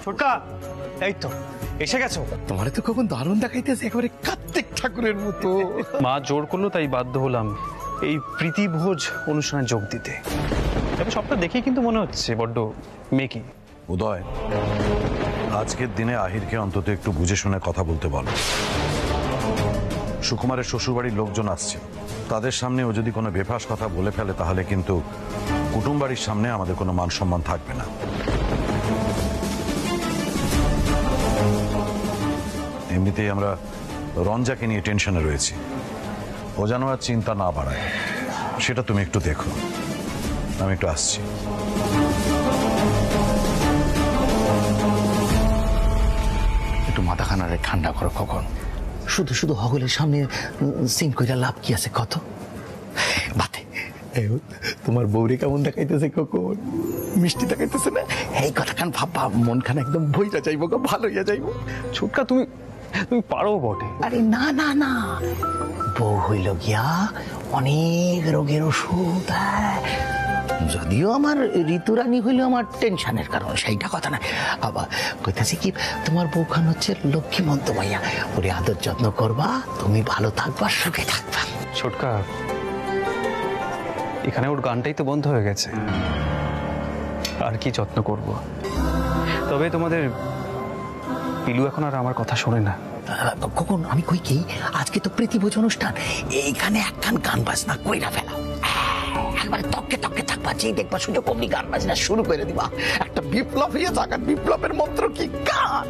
ছোটকা, এই তো এসে গেছো। তোমার তো কখন দারুণ দেখাইতেছে, একেবারে কার্তিক ঠাকুরের মতো। মা জোর করলো তাই বাধ্য হলাম এই প্রীতিভোজ অনুষ্ঠানে যোগ দিতে। তবে সবটা দেখেই কিন্তু মনে হচ্ছে বড্ড মেকি। উদয়, আজকের দিনে আহিরকে অন্তত একটু বুঝে শুনে কথা বলতে বলো। সুকুমারের শ্বশুরবাড়ির লোকজন আসছে, তাদের সামনে ও যদি কোনো বেফাস কথা বলে ফেলে তাহলে কিন্তু কুটুম বাড়ির সামনে আমাদের কোনো মান সম্মান থাকবে না। এমনিতেই আমরা রঞ্জাকে নিয়ে টেনশনে রয়েছি, ও যেন আর চিন্তা না বাড়ায়, সেটা তুমি একটু দেখো। আমি একটু আসছি। একটু মাথাখানারে ঠান্ডা করো কখন, শুধু শুধু হগলের সামনে সিন কইরা লাভ কি আছে কত? বাতে তোমার বউরে কেমন দেখাইতেছে কখন, মিষ্টি দেখাইতেছে না? এই কথা খান ভাববা মন খান একদম বইটা যাইবো, ভালো হইয়া যাইবো। ছোটকা, তুমি পারো বটে। আরে না না না, বউ হইল গিয়া অনেক রোগের ওষুধ। যদিও আমার ঋতুরানী হইল আমার টেনশনের কারণ, সেইটা কথা না। আবার কইতেছি কি, তোমার বউখান হচ্ছে লক্ষ্মীমন্ত মাইয়া, ওরে আদর যত্ন করবা, তুমি ভালো থাকবা, সুখে থাকবা। ছোটকা, এখানে ওর গানটাই তো বন্ধ হয়ে গেছে, আর কি যত্ন করব? তবে তোমাদের পিলু এখন আর আমার কথা শোনে না। কখন আমি কই কি, আজকে তো প্রীতিভোজ অনুষ্ঠান, এইখানে একখান গান বাজনা কইরা ফেলা, একবারে তককে তককে থাকবা, যেই দেখবা সুযোগ কমনি গান বাজনা শুরু করে দিবা। একটা বিপ্লব হইয়া থাকার, বিপ্লবের মন্ত্র কি গান।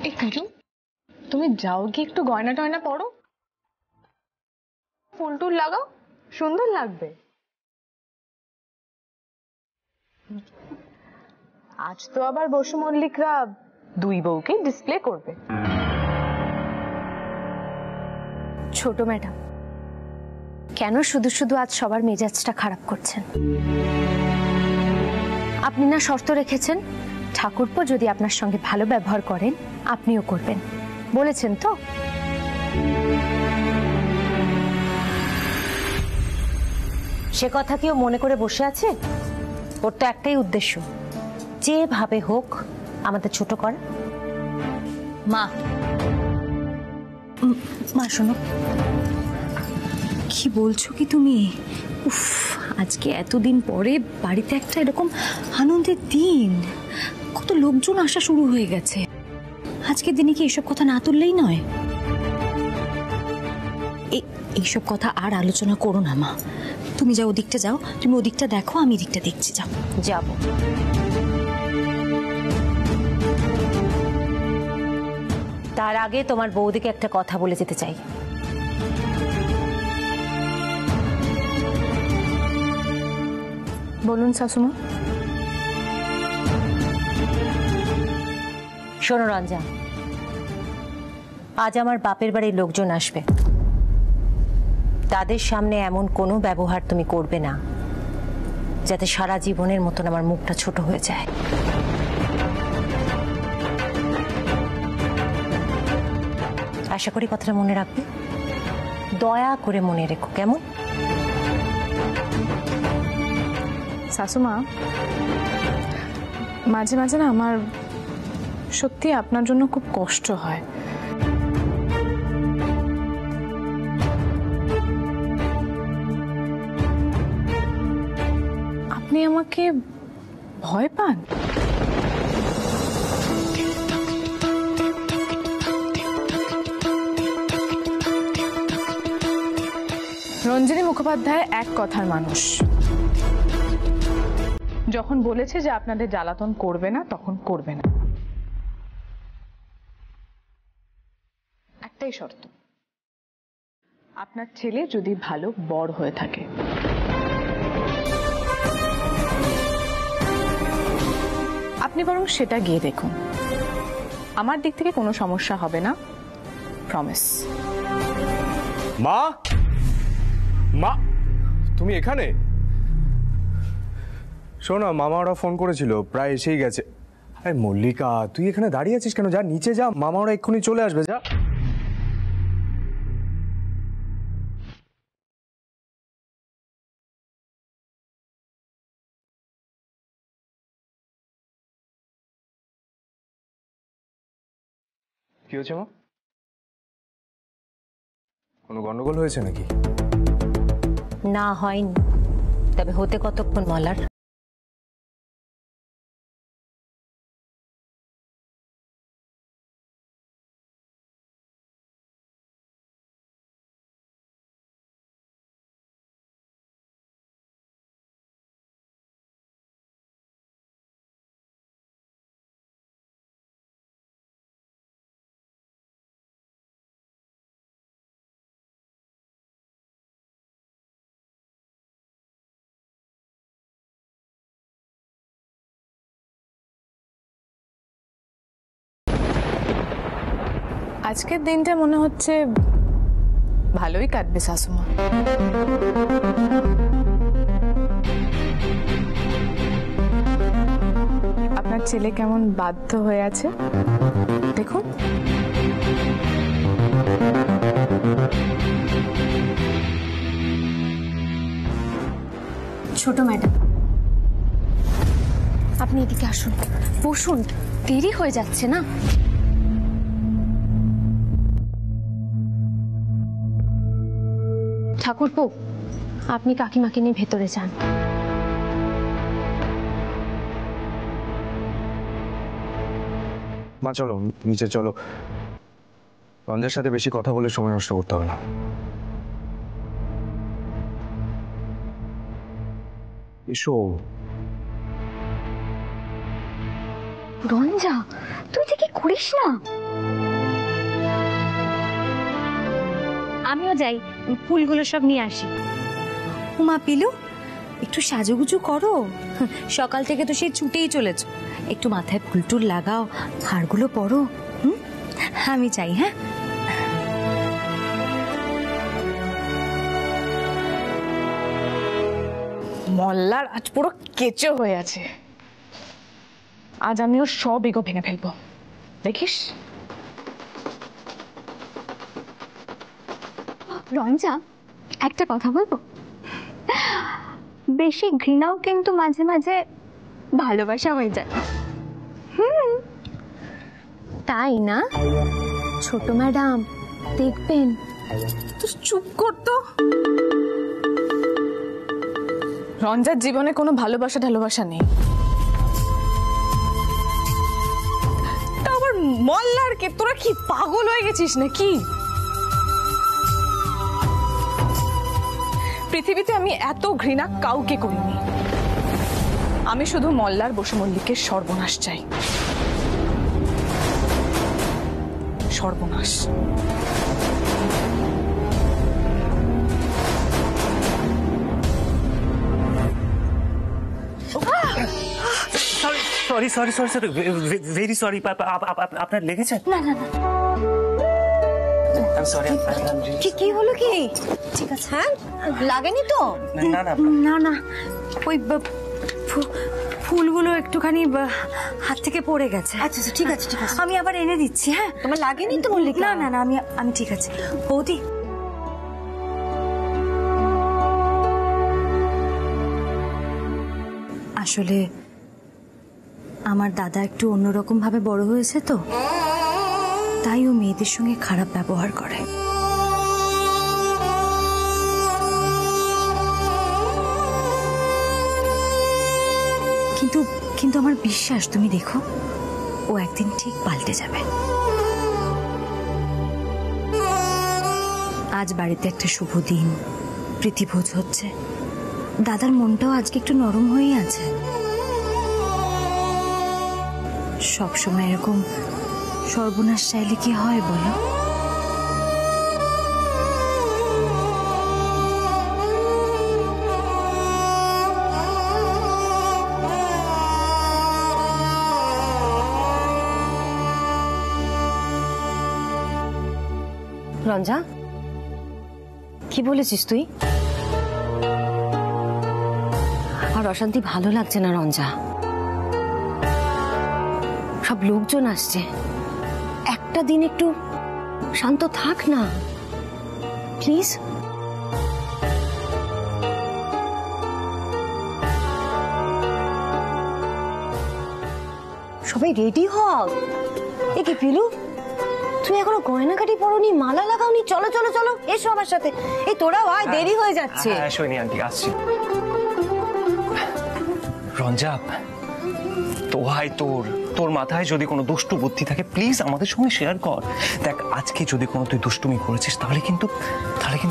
এই কুটু, তুমি যাও গিয়ে একটু গয়না টয়না পরো, ফুল টুল লাগাও, সুন্দর লাগবে। আজ তো আবার বসু মল্লিকরা দুই বউকে ডিসপ্লে করবে। ছোট ম্যাডাম, কেন শুধু শুধু আজ সবার মেজাজটা খারাপ করছেন? আপনি না শর্ত রেখেছেন ঠাকুরপো যদি আপনার সঙ্গে ভালো ব্যবহার করেন আপনিও করবেন, বলেছেন তো? সে কথা কেউ মনে করে বসে আছে? ওর তো একটাই উদ্দেশ্য, যেভাবে হোক আমাদের ছোট করা। মা, মা শোনো। কি বলছো কি তুমি? উফ, আজকে এতদিন পরে বাড়িতে একটা এরকম আনন্দের দিন, কত লোকজন আসা শুরু হয়ে গেছে। আজকের দিনে কি এসব কথা না তুললেই নয়? এইসব কথা আর আলোচনা করো না মা, তুমি যাও ওদিকটা যাও, তুমি ওদিকটা দেখো, আমি এদিকটা দেখছি। যাও। যাব। তার আগে তোমার বৌদিকে একটা কথা বলে যেতে চাই। বলুন শাশুমা। শোনো রঞ্জা, আজ আমার বাপের বাড়ির লোকজন আসবে, তাদের সামনে এমন কোনো ব্যবহার তুমি করবে না যাতে সারা জীবনের মতন আমার মুখটা ছোট হয়ে যায়। আশা করি কথাটা মনে রাখবে, দয়া করে মনে রেখো, কেমন? শাশুমা, মাঝে মাঝে না আমার সত্যি আপনার জন্য খুব কষ্ট হয়। আমাকে ভয় পান? রঞ্জিনী মুখোপাধ্যায় এক কথার মানুষ। যখন বলেছে যে আপনাদের জ্বালাতন করবে না, তখন করবে না। একটাই শর্ত, আপনার ছেলে যদি ভালো বড় হয়ে থাকে। আপনি বরং সেটা গিয়ে দেখুন, আমার দিক থেকে কোনো সমস্যা হবে না, প্রমিস। মা, মা, তুমি এখানে? শোনো, মামা ওরা ফোন করেছিল, প্রায় এসেই গেছে। আরে মল্লিকা, তুই এখানে দাঁড়িয়ে আছিস কেন? যা নিচে যা, মামা ওরা এক্ষুনি চলে আসবে, যা। কি হয়েছে মা? কোনো গন্ডগোল হয়েছে নাকি? না, হয়নি। তবে হতে কতক্ষণ মলার? আজকের দিনটা মনে হচ্ছে ভালোই কাটবে শাশুমা। আপনার ছেলে কেমন বাধ্য হয়ে আছে দেখুন। ছোট ম্যাডাম, আপনি এদিকে আসুন, বসুন, দেরি হয়ে যাচ্ছে না। ঠাকুরপো, আপনি কাকিমাকে নিয়ে ভেতরে যান। মা চলো নিচে চলো, রঞ্জের সাথে বেশি কথা বলে সময় নষ্ট করতে হবে না। এসো। রঞ্জা, তুই যে কি করিস না। আমিও যাই, ফুলগুলো সব নিয়ে আসি। উমা পিলু, একটু সাজুগুজু করো, সকাল থেকে তো সেই ছুটেই চলেছ। একটু মাথায় ফুলটুল লাগাও, হাড়গুলো পরো। আমি চাই। হ্যাঁ, মল্লার আজ পুরো কেঁচো হয়ে আছে। আজ আমিও সব এগো ভেঙে ফেলবো, দেখিস। রঞ্জা, একটা কথা বলবো? বেশি ঘৃণাও কিন্তু মাঝে মাঝে ভালোবাসা হয়ে যায়। তাই না ছোট ম্যাডাম? দেখবেন। তুই চুপ কর তো। রঞ্জার জীবনে কোনো ভালোবাসা নেই। তা আবার মল্লার কে? তোরা কি পাগল হয়ে গেছিস নাকি? পৃথিবীতে আমি এত ঘৃণা কাউকে করিনি। আমি শুধু মল্লার বসু মল্লিকের সর্বনাশ চাই। সর্বনাশ। Sorry sorry sorry sorry, very sorry. আপনার লেগেছে? না না না, কি হলো কি? ঠিক আছে, হ্যাঁ, লাগেনি তো? না না না না, ওই ফুলগুলো একটুখানি হাত থেকে পড়ে গেছে। আচ্ছা ঠিক আছে ঠিক আছে, আমি আবার এনে দিচ্ছি। হ্যাঁ, তোমার লাগেনি তো মল্লিকা? না না না, আমি ঠিক আছে। বৌদি, আসলে আমার দাদা একটু অন্যরকম ভাবে বড় হয়েছে তো, তাই ও মেয়েদের সঙ্গে খারাপ ব্যবহার করে। কিন্তু কিন্তু আমার বিশ্বাস, তুমি দেখো ও একদিন ঠিক পাল্টে যাবে। আজ বাড়িতে একটা শুভ দিন, প্রীতিভোজ হচ্ছে, দাদার মনটাও আজকে একটু নরম হয়েই আছে। সবসময় এরকম সর্বনাশ চাইলে কি হয় বলো? রঞ্জা, কি বলেছিস তুই? আর অশান্তি ভালো লাগছে না রঞ্জা। সব লোকজন আসছে, একটা দিন একটু শান্ত থাক না প্লিজ। সবাই রেডি হও। এ কি পিলু, তুমি এখনো গয়নাকাটি পরোনি, মালা লাগাওনি? চলো চলো চলো, এসো আমার সাথে। এই তোরাও আয়, দেরি হয়ে যাচ্ছে। সৈনী আন্টি আসছি। রঞ্জা, তোহাই তোর মাথায় যদি কোনো দুষ্টু বুদ্ধি থাকে প্লিজ আমাদের সঙ্গে শেয়ার কর। দেখ, আজকে যদি কোনো তুই দুষ্টুমি করেছিস তাহলে কিন্তু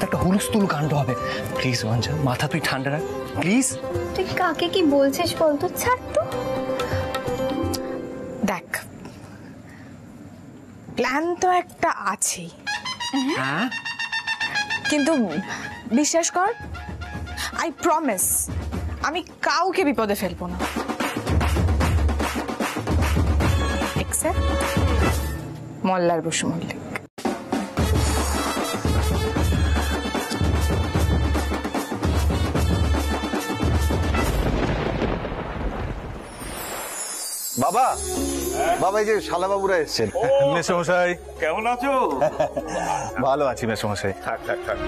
একটা হুলস্থুল কাণ্ড হবে। প্লিজ রঞ্জা, মাথা তুই ঠান্ডা রাখ প্লিজ। তুই কাকে কি বলছিস বলতো? ছাড় তো। দেখ, প্ল্যান তো একটা আছেই, হ্যাঁ, কিন্তু বিশ্বাস কর, আই প্রমিস আমি কাউকে বিপদে ফেলবো না, এক্সেপ্ট মল্লার বসু মল্লিক। বাবা, বাবা, এই যে শালাবাবুরা এসছেন। মেসমশাই কেমন আছো? ভালো আছি মেসমশাই। থাক থাক থাক।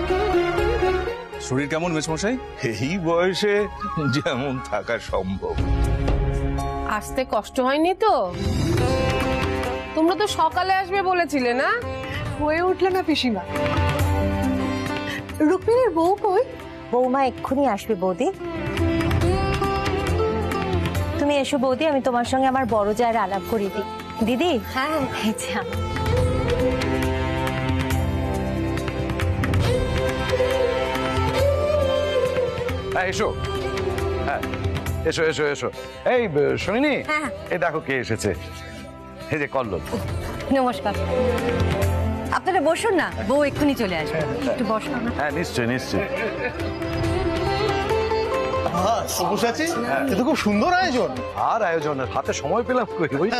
শরীর কেমন মেসমশাই? এই বয়সে যেমন থাকা সম্ভব। আসতে কষ্ট হয়নি তো? তোমরা তো সকালে আসবে বলেছিলে না? হয়ে উঠলে না পিসিমা। রুক্মিণীর বউ কই? বৌমা এক্ষুনি আসবে বৌদি। তুমি এসো বৌদি, আমি তোমার সঙ্গে আমার বড় জায়ের আলাপ করিয়ে দিই। দিদি। হ্যাঁ, এসো, হ্যাঁ এসো এসো এসো। এই শোনিনি, এই দেখো কে এসেছে, এই যে কল্লোল। নমস্কার। আপনারা বসুন না, বউ এক্ষুনি চলে আসবে। একটু বসুন। হ্যাঁ নিশ্চয়ই নিশ্চয়ই। বসে কিন্তু খুব সুন্দর আয়োজন। আর আয়োজনের হাতে সময় পেলাম কই, ওই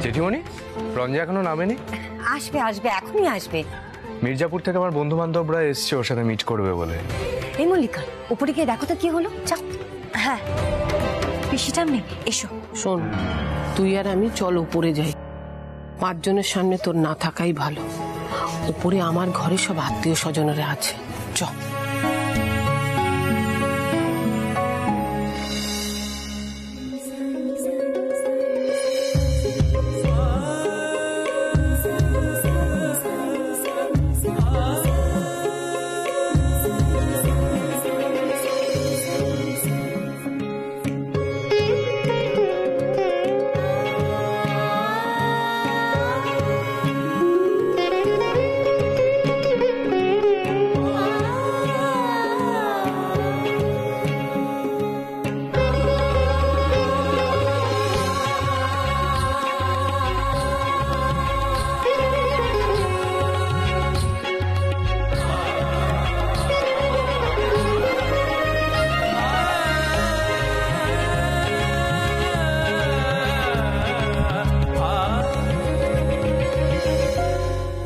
জেঠিমণি, রঞ্জা এখনো নামেনি? আসবে আসবে, এখনই আসবে। মির্জাপুর থেকে আমার বন্ধু বান্ধবরা এসছে ওর সাথে মিট করবে বলে। এই মল্লিকা, উপরে গিয়ে দেখো তো কি হলো। চাপ। হ্যাঁ, পিসিটা নেই, এসো। শোন, তুই আর আমি চল উপরে যাই। 5 জনের সামনে তোর না থাকাই ভালো। উপরে আমার ঘরে সব আত্মীয় স্বজনেরা আছে, চল।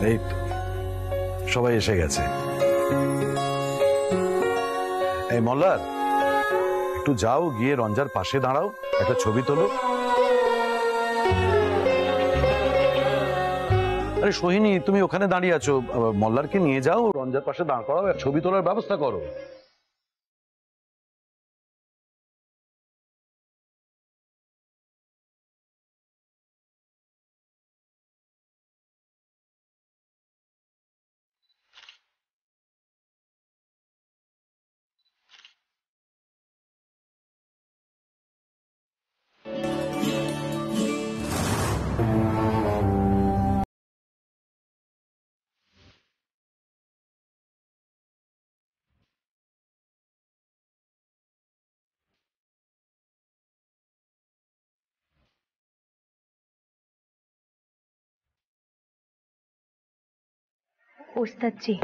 এই সবাই এসে গেছে। এই মল্লার, একটু যাও, গিয়ে রঞ্জার পাশে দাঁড়াও, একটা ছবি তোলো। আরে সোহিনী, তুমি ওখানে দাঁড়িয়ে আছো, মল্লারকে নিয়ে যাও, রঞ্জার পাশে দাঁড় করাও, ছবি তোলার ব্যবস্থা করো। ওস্তাদজি,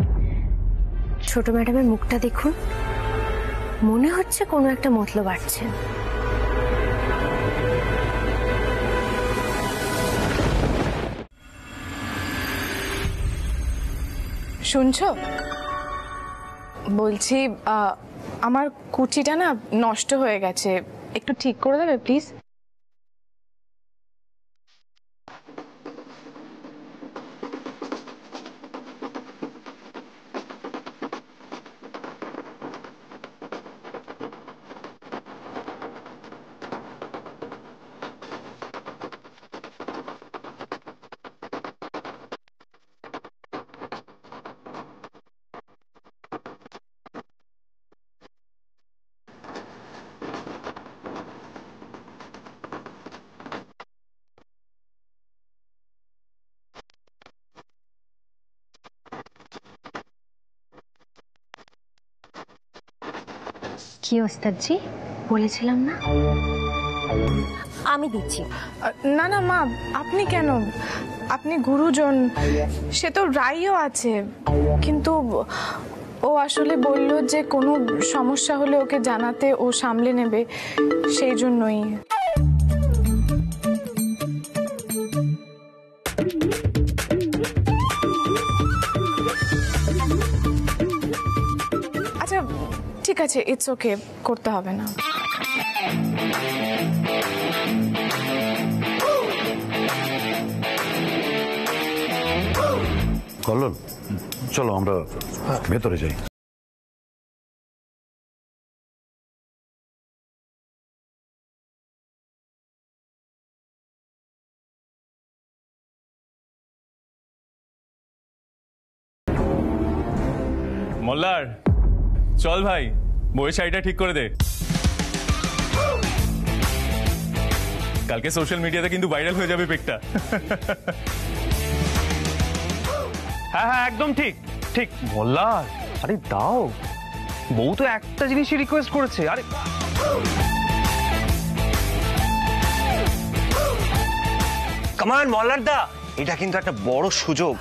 ছোট ম্যাডামের মুখটা দেখুন, মনে হচ্ছে কোনো একটা মতলব আসছেন। শুনছো? বলছি আমার কুচিটা না নষ্ট হয়ে গেছে, একটু ঠিক করে দেবে প্লিজ? কি ওস্তাদজি, বলেছিলাম না? আমি দিচ্ছি। না না মা, আপনি কেন? আপনি গুরুজন, সে তো রাইও আছে, কিন্তু ও আসলে বলল যে কোনো সমস্যা হলে ওকে জানাতে, ও সামলে নেবে, সেই জন্যই। আচ্ছা ঠিক আছে, ইটস ওকে, করতে হবে না। কল্লোল, চলো আমরা ভেতরে যাই। মোল্লার, চল ভাই, বইয়ের শাড়িটা ঠিক করে দে। কালকে সোশ্যাল মিডিয়াতে কিন্তু ভাইরাল হয়ে যাবে পিকটা। হ্যাঁ হ্যাঁ, একদম ঠিক ঠিক। মোল্লার, আরে দাও, বউ তো একটা জিনিসই রিকোয়েস্ট করেছে। আরে কামান মোল্লার দা, এটা কিন্তু একটা বড় সুযোগ।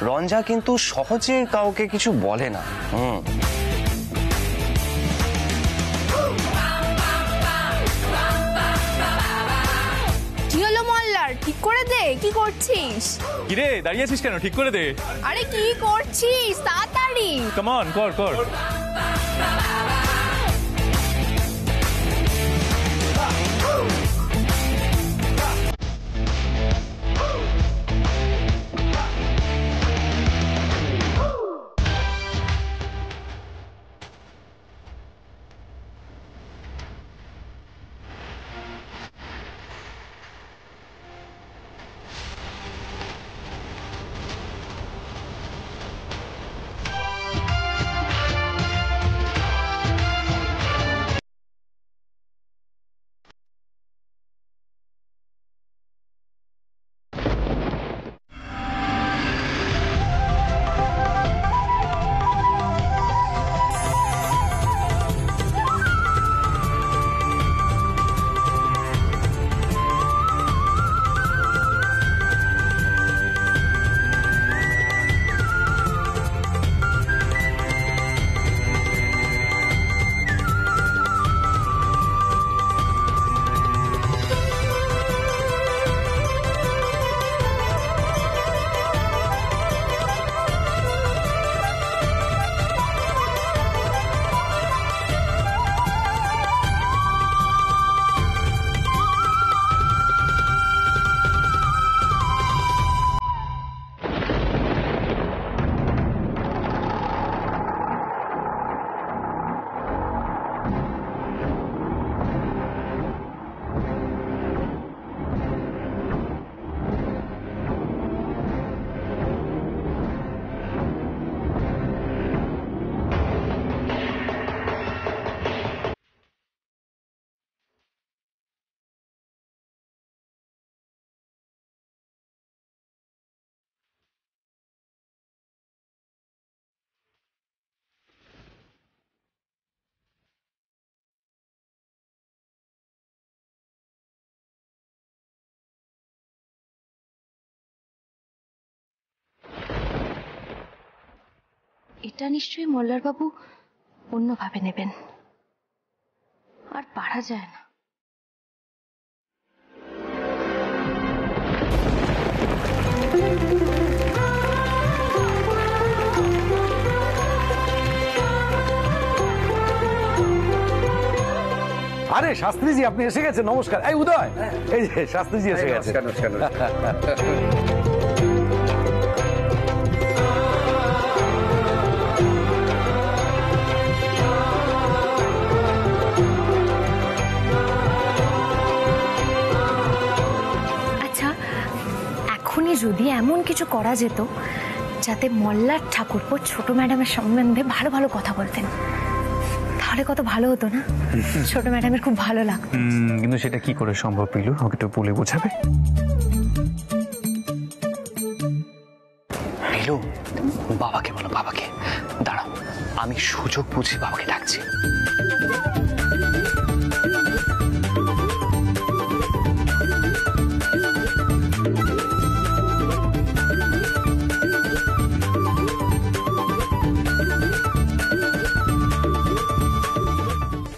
রঞ্জা কিন্তু সহজে কাউকে কিছু বলে না। কি হলো মোল্লার, ঠিক করে দে। কি করছিস? কিরে দাঁড়িয়ে আছিস কেন? ঠিক করে দে। আরে কি করছিস, তাড়াতাড়ি। কাম অন, কর কর। এটা নিশ্চয়ই মল্লারবাবু অন্যভাবে নেবেন, আর পারা যায় না। আরে শাস্ত্রীজি, আপনি এসে গেছেন। নমস্কার। এই উদয়, এই যে শাস্ত্রীজি এসে গেছে। আচ্ছা, এখনই যদি এমন কিছু করা যেত যাতে মল্লার ঠাকুরপো ছোট ম্যাডামের সম্বন্ধে ভালো ভালো কথা বলতেন, তাহলে কত ভালো হতো না? ছোট ম্যাডামের খুব ভালো লাগতো। কিন্তু সেটা কি করে সম্ভব পিলু? আমাকে একটু বলে বোঝাবে। পিলু, বাবাকে বলো, বাবাকে। দাঁড়াও, আমি সুযোগ বুঝে বাবাকে ডাকছি।